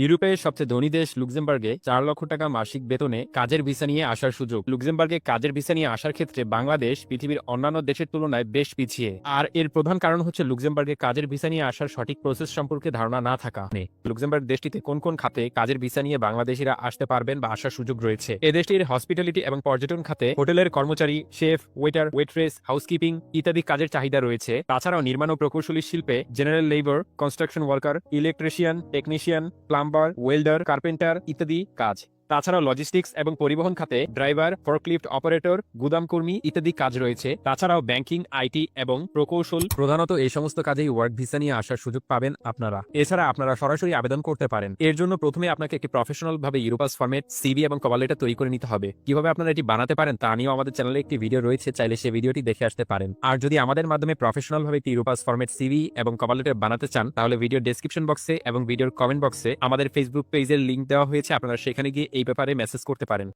ইউরোপের সবচেয়ে ধনী দেশ লুক্সেমবার্গে 4 লক্ষ টাকা মাসিক বেতনে কাজের ভিসা নিয়ে আসার সুযোগ। লুক্সেমবার্গে কাজের ভিসা নিয়ে আসার ক্ষেত্রে বাংলাদেশ পৃথিবীর অন্যান্য দেশের তুলনায় বেশ পিছিয়ে। আর এর প্রধান কারণ হচ্ছে লুক্সেমবার্গে কাজের ভিসা নিয়ে আসার সঠিক প্রসেস সম্পর্কে ধারণা না থাকা। লুক্সেমবার্গ দেশটিতে কোন কোন খাতে কাজের ভিসা নিয়ে বাংলাদেশিরা আসতে পারবেন বা আসার সুযোগ রয়েছে। এ দেশটির হসপিটালিটি এবং পর্যটন খাতে হোটেলের কর্মচারী, শেফ, ওয়েটার, ওয়েট্রেস, হাউসকিপিং ইত্যাদি কাজের চাহিদা রয়েছে। তাছাড়াও নির্মাণ ও প্রকৌশলী শিল্পে general labour, construction worker, electrician, technician, plumber, welder, carpenter ইত্যাদি কাজ। তাছাড়াও লজিস্টিক্স এবং পরিবহন খাতে ড্রাইভার, ফোর্কলিফট অপারেটর, গুদামকর্মী ইত্যাদি কাজ রয়েছে। তাছাড়াও ব্যাংকিং, আইটি এবং প্রকৌশল, প্রধানত এই সমস্ত কাজেই ওয়ার্ক ভিসা নিয়ে আসার সুযোগ পাবেন আপনারা। এছাড়া আপনারা সরাসরি আবেদন করতে পারেন। এর জন্য প্রথমে আপনাকে একটি প্রফেশনাল ভাবে ইউরোপাস ফরম্যাট, সিভি এবং কভার লেটার তৈরি করে নিতে হবে। কিভাবে আপনারা এটি বানাতে পারেন তা নিয়েও আমাদের চ্যানেলে একটি ভিডিও রয়েছে, চাইলে সেই ভিডিওটি দেখে আসতে পারেন। আর যদি আমাদের মাধ্যমে প্রফেশনাল ভাবে একটি ইউরোপাস ফরম্যাট সিভি এবং কভার লেটার বানাতে চান, তাহলে ভিডিও ডেসক্রিপশন বক্সে এবং ভিডিওর কমেন্ট বক্সে আমাদের ফেসবুক পেজের লিংক দেওয়া হয়েছে, আপনারা সেখানে গিয়ে এই ব্যাপারে মেসেজ করতে পারেন।